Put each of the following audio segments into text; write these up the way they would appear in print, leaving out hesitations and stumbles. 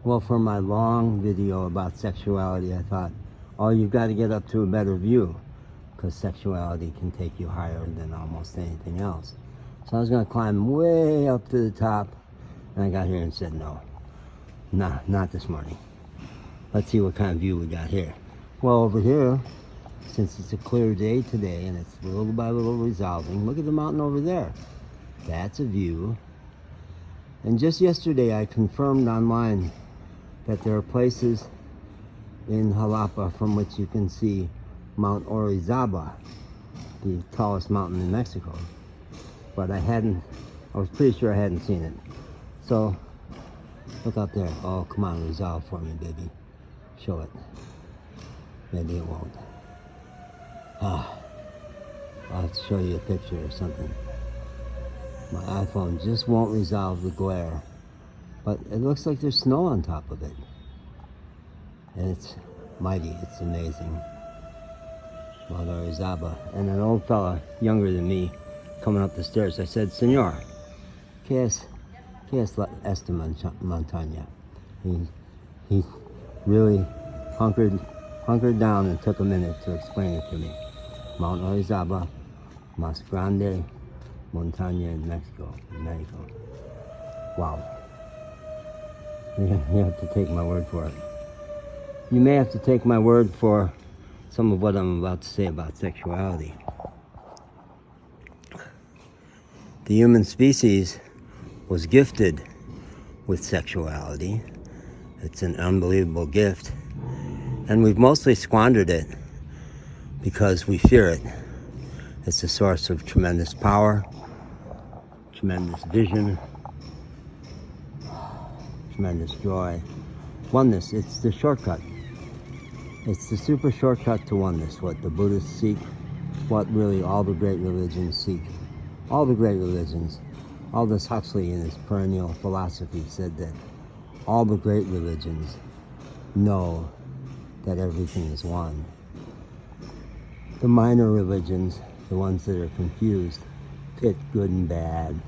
Well, for my long video about sexuality, I thought, oh, you've got to get up to a better view, because sexuality can take you higher than almost anything else. So I was going to climb way up to the top, and I got here and said, no, not this morning. Let's see what kind of view we got here. Well, over here, since it's a clear day today, and it's little by little resolving, look at the mountain over there. That's a view. And just yesterday, I confirmed online that there are places in Jalapa from which you can see Mount Orizaba, the tallest mountain in Mexico. But I was pretty sure I hadn't seen it. So, look out there. Oh, come on, resolve for me, baby. Show it. Maybe it won't. I'll have to show you a picture or something. My iPhone just won't resolve the glare. But it looks like there's snow on top of it. And it's mighty, it's amazing. Mount Orizaba. And an old fella, younger than me, coming up the stairs, I said, Senor, ¿qué es esta montaña? He really hunkered down and took a minute to explain it to me. Mount Orizaba, más grande montaña in Mexico. Wow. You have to take my word for it. You may have to take my word for some of what I'm about to say about sexuality. The human species was gifted with sexuality. It's an unbelievable gift. And we've mostly squandered it because we fear it. It's a source of tremendous power, tremendous vision, tremendous joy. Oneness, it's the shortcut. It's the super shortcut to oneness, what the Buddhists seek, what really all the great religions seek. All the great religions. Aldous Huxley in his perennial philosophy said that all the great religions know that everything is one. The minor religions, the ones that are confused, pit good and bad,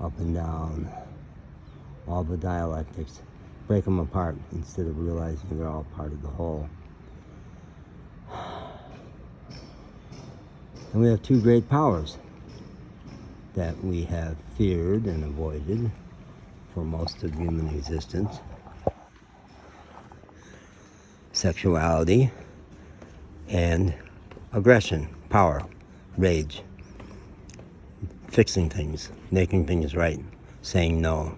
up and down, all the dialectics, break them apart instead of realizing they're all part of the whole. And we have two great powers that we have feared and avoided for most of human existence. Sexuality and aggression, power, rage, fixing things, making things right, saying no.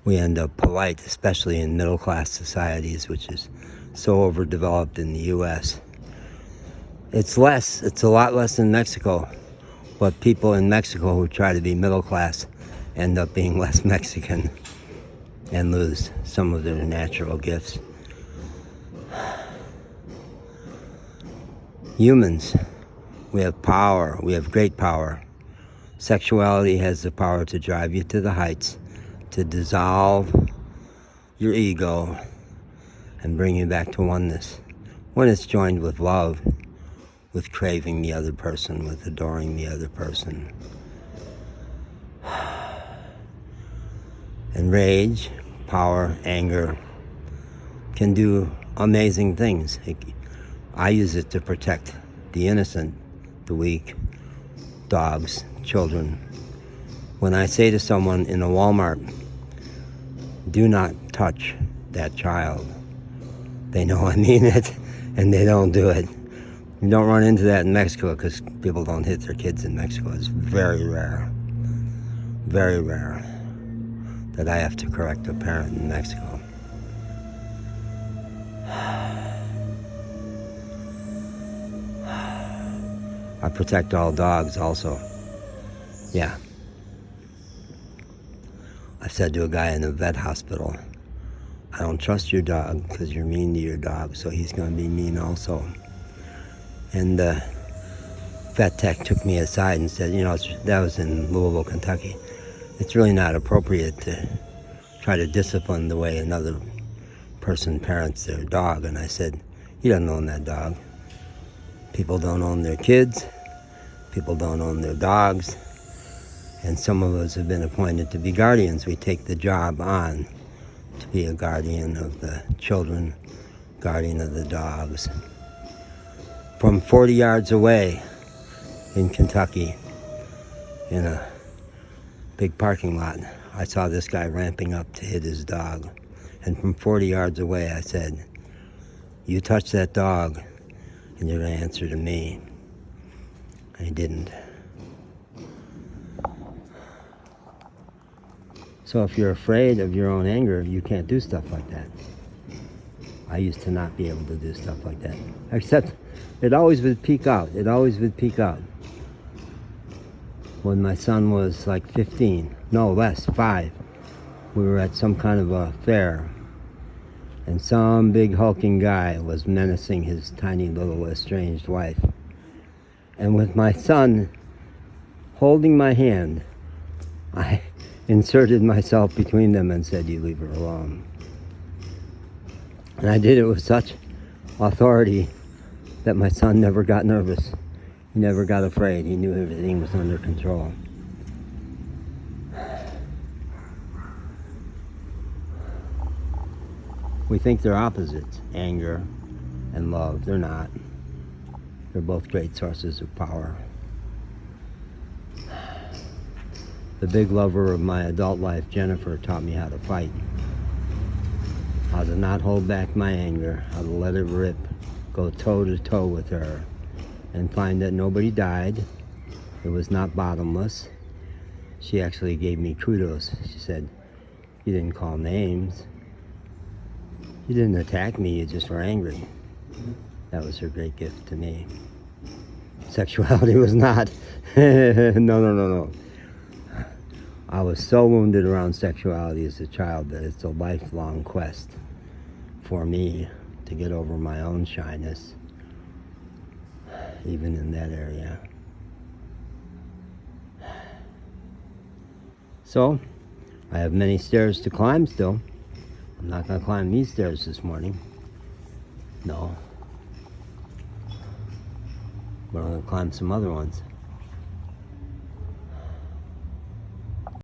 We end up polite, especially in middle-class societies, which is so overdeveloped in the U.S. It's a lot less in Mexico, but people in Mexico who try to be middle-class end up being less Mexican and lose some of their natural gifts. Humans, we have power, we have great power. Sexuality has the power to drive you to the heights, to dissolve your ego and bring you back to oneness. When it's joined with love, with craving the other person, with adoring the other person. And rage, power, anger can do amazing things. I use it to protect the innocent, the weak, dogs, children. When I say to someone in a Walmart, do not touch that child, they know I mean it, and they don't do it. You don't run into that in Mexico because people don't hit their kids in Mexico. It's very rare that I have to correct a parent in Mexico. I protect all dogs also. Yeah. I said to a guy in a vet hospital, I don't trust your dog because you're mean to your dog, so he's going to be mean also. And the vet tech took me aside and said, that was in Louisville, Kentucky. It's really not appropriate to try to discipline the way another person parents their dog. And I said, you don't own that dog. People don't own their kids. People don't own their dogs. And some of us have been appointed to be guardians. We take the job on to be a guardian of the children, guardian of the dogs. From 40 yards away in Kentucky, in a big parking lot, I saw this guy ramping up to hit his dog. And from 40 yards away, I said, "You touch that dog, and you're going to answer to me." And he didn't. So if you're afraid of your own anger, you can't do stuff like that. I used to not be able to do stuff like that. Except it always would peak out. It always would peak out. When my son was like 15, no less, 5, we were at some kind of a fair, and some big hulking guy was menacing his tiny little estranged wife. And with my son holding my hand, I inserted myself between them and said, "You leave her alone." And I did it with such authority that my son never got nervous. He never got afraid. He knew everything was under control. We think they're opposites, anger and love. They're not. They're both great sources of power. The big lover of my adult life, Jennifer, taught me how to fight. How to not hold back my anger, how to let it rip, go toe to toe with her, and find that nobody died. It was not bottomless. She actually gave me kudos. She said, "You didn't call names. You didn't attack me, you just were angry." That was her great gift to me. Sexuality was not. No. I was so wounded around sexuality as a child that it's a lifelong quest for me to get over my own shyness, even in that area. So, I have many stairs to climb still. I'm not going to climb these stairs this morning. No. But I'm going to climb some other ones.